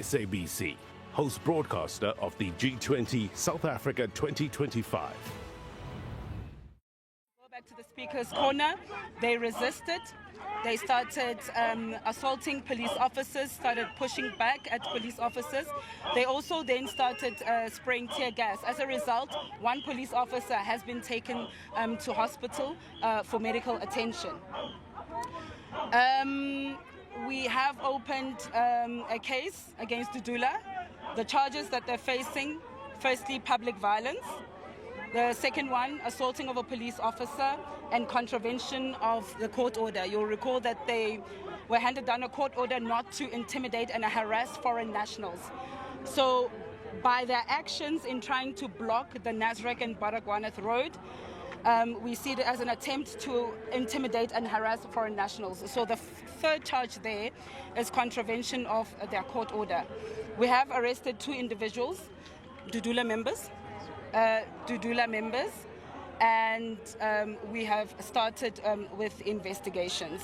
SABC, host broadcaster of the G20 South Africa 2025. Go back to the Speaker's Corner. They resisted. They started assaulting police officers, started pushing back at police officers. They also then started spraying tear gas. As a result, one police officer has been taken to hospital for medical attention. We have opened a case against Dudula. The charges that they're facing, firstly, public violence. The second one, assaulting of a police officer and contravention of the court order. You'll recall that they were handed down a court order not to intimidate and harass foreign nationals. So by their actions in trying to block the Nasrec and Baragwanath Road, we see it as an attempt to intimidate and harass foreign nationals. So the third charge there is contravention of their court order. We have arrested 2 individuals, Dudula members, and we have started with investigations.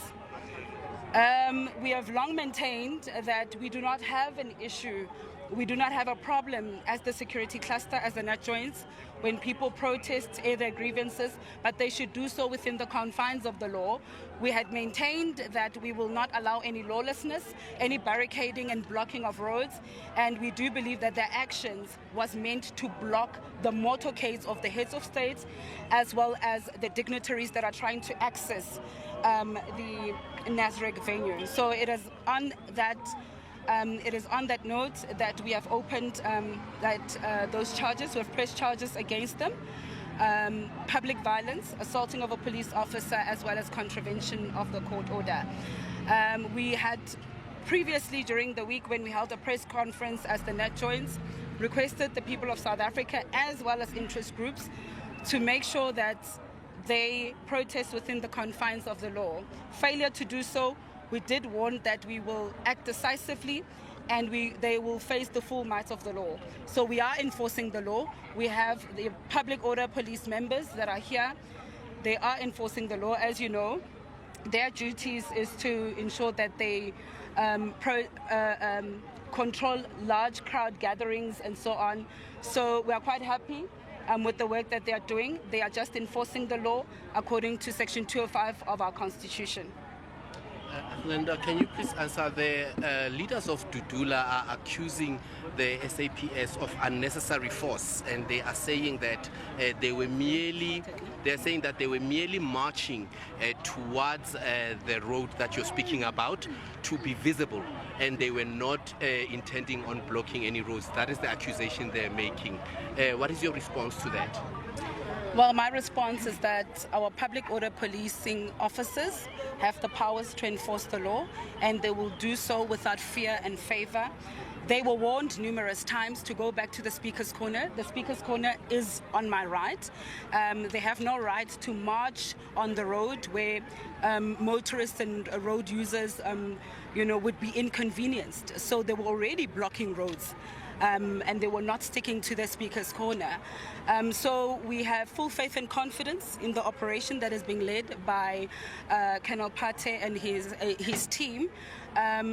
We have long maintained that we do not have an issue, we do not have a problem as the security cluster, as the NAT joins, when people protest, air their grievances, but they should do so within the confines of the law. We had maintained that we will not allow any lawlessness, any barricading and blocking of roads, and we do believe that their actions was meant to block the motorcades of the heads of states, as well as the dignitaries that are trying to access the Nasrec venue. So it is on that note that we have opened those charges. We have pressed charges against them. Public violence, assaulting of a police officer, as well as contravention of the court order. We had previously, during the week when we held a press conference as the NAT joins, requested the people of South Africa as well as interest groups to make sure that they protest within the confines of the law. Failure to do so, we did warn that we will act decisively and they will face the full might of the law. So we are enforcing the law. We have the public order police members that are here. They are enforcing the law. As you know, their duties is to ensure that they control large crowd gatherings and so on. So we are quite happy with the work that they are doing. They are just enforcing the law according to Section 205 of our Constitution. Linda, can you please answer? The leaders of Dudula are accusing the SAPS of unnecessary force, and they are saying that they were merely marching towards the road that you're speaking about to be visible, and they were not intending on blocking any roads. That is the accusation they're making. What is your response to that? Well, my response is that our public order policing officers have the powers to enforce the law, and they will do so without fear and favor. They were warned numerous times to go back to the Speaker's Corner. The Speaker's Corner is on my right. They have no right to march on the road where motorists and road users would be inconvenienced. So they were already blocking roads. And they were not sticking to the Speaker's Corner. So we have full faith and confidence in the operation that is being led by Colonel Pate and his team.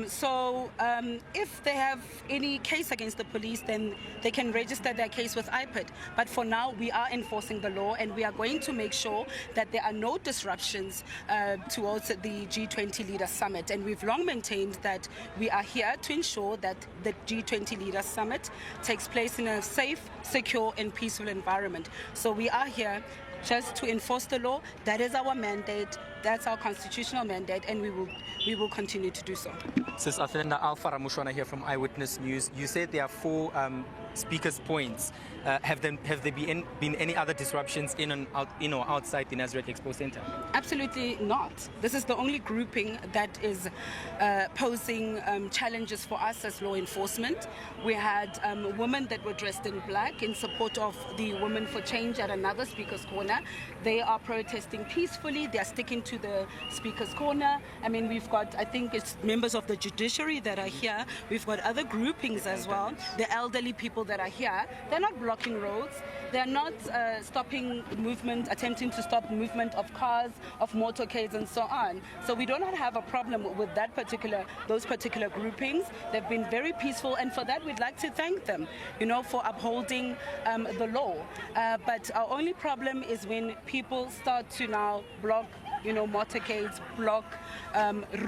So if they have any case against the police, then they can register their case with IPID. But for now, we are enforcing the law, and we are going to make sure that there are no disruptions towards the G20 Leaders Summit. And we've long maintained that we are here to ensure that the G20 Leaders Summit takes place in a safe, secure, and peaceful environment. So we are here just to enforce the law. That is our mandate. That's our constitutional mandate, and we will continue to do so. Sis Athlenda, Alpha Ramushwana here from Eyewitness News. You said there are 4 speakers' points. Have there been any other disruptions in and out, outside the Nasrec Expo Center? Absolutely not. This is the only grouping that is posing challenges for us as law enforcement. We had women that were dressed in black in support of the Women for Change at another Speaker's Corner. They are protesting peacefully. They are sticking to to the Speaker's Corner. I mean, we've got, I think it's members of the judiciary that are here. We've got other groupings as well. The elderly people that are here, they're not blocking roads. They're not stopping movement, attempting to stop movement of cars, of motorcades and so on. So we do not have a problem with those particular groupings. They've been very peaceful, and for that we'd like to thank them, for upholding the law. But our only problem is when people start to now block, motorcades, block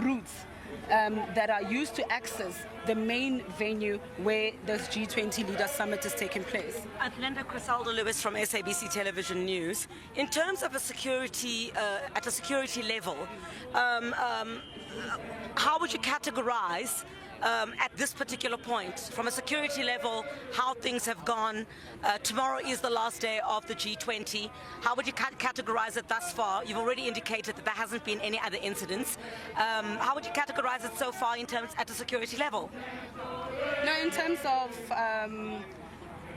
routes that are used to access the main venue where this G20 Leaders Summit is taking place. Atlanta Crisaldo Lewis from SABC Television News. In terms of a security, at a security level, how would you categorize at this particular point, from a security level, how things have gone? Tomorrow is the last day of the G20. How would you categorize it thus far? You've already indicated that there hasn't been any other incidents. How would you categorize it so far in terms at a security level? No, in terms of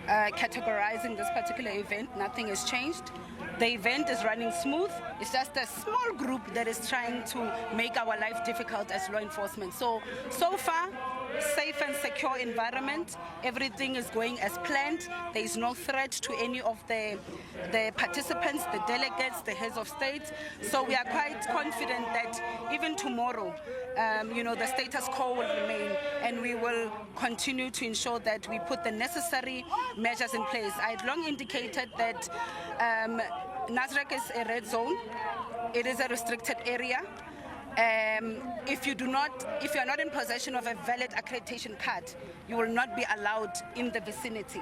categorizing this particular event, nothing has changed. The event is running smooth. It's just a small group that is trying to make our life difficult as law enforcement. So far, safe and secure environment. Everything is going as planned. There is no threat to any of the participants, the delegates, the heads of state. So we are quite confident that even tomorrow, the status quo will remain, and we will continue to ensure that we put the necessary measures in place. I had long indicated that Nasrec is a red zone. It is a restricted area. If you are not in possession of a valid accreditation card, you will not be allowed in the vicinity.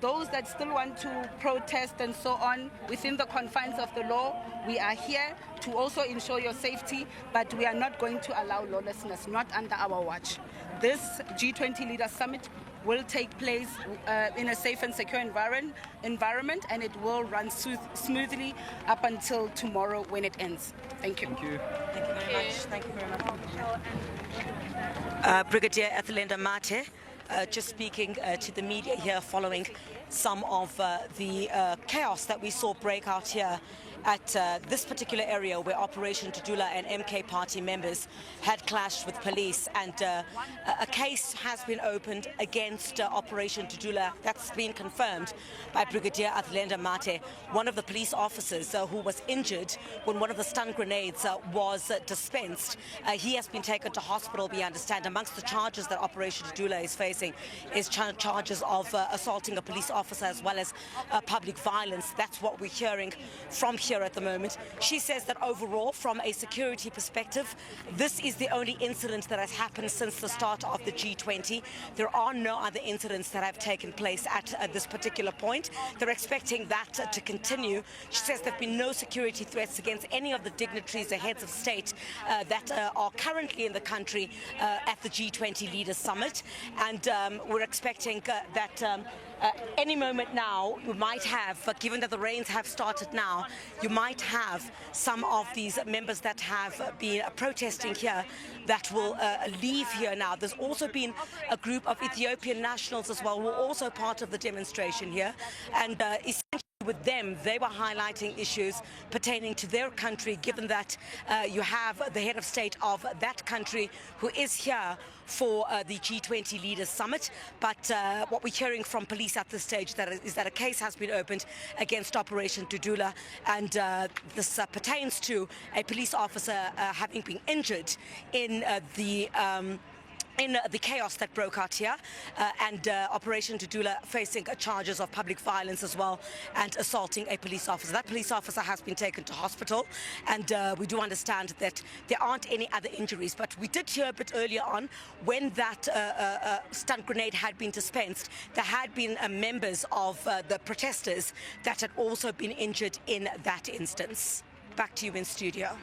Those that still want to protest and so on within the confines of the law, we are here to also ensure your safety, but we are not going to allow lawlessness, not under our watch. This G20 Leaders Summit will take place in a safe and secure environment, and it will run smoothly up until tomorrow when it ends. Thank you. Thank you. Thank you very much. Thank you very much. Brigadier Atlanta Mate, just speaking to the media here following some of the chaos that we saw break out here at this particular area where Operation Dudula and MK party members had clashed with police, and a case has been opened against Operation Dudula. That's been confirmed by Brigadier Atlanta Mate, one of the police officers who was injured when one of the stun grenades was dispensed. He has been taken to hospital, we understand. Amongst the charges that Operation Dudula is facing is charges of assaulting a police officer as well as public violence. That's what we're hearing from here at the moment. She says that overall, from a security perspective, this is the only incident that has happened since the start of the G20. There are no other incidents that have taken place at this particular point. They're expecting that to continue. She says there have been no security threats against any of the dignitaries, the heads of state that are currently in the country at the G20 Leaders Summit, and we're expecting that any moment now you might have, given that the rains have started now, you might have some of these members that have been protesting here that will leave here now. There's also been a group of Ethiopian nationals as well who are also part of the demonstration here, and essentially with them, they were highlighting issues pertaining to their country, given that you have the head of state of that country who is here for the G20 Leaders Summit. But what we're hearing from police at this stage is that a case has been opened against Operation Dudula, and this pertains to a police officer having been injured in the chaos that broke out here, and Operation Dudula facing charges of public violence as well and assaulting a police officer. That police officer has been taken to hospital, and we do understand that there aren't any other injuries. But we did hear a bit earlier on when that stun grenade had been dispensed, there had been members of the protesters that had also been injured in that instance. Back to you in studio.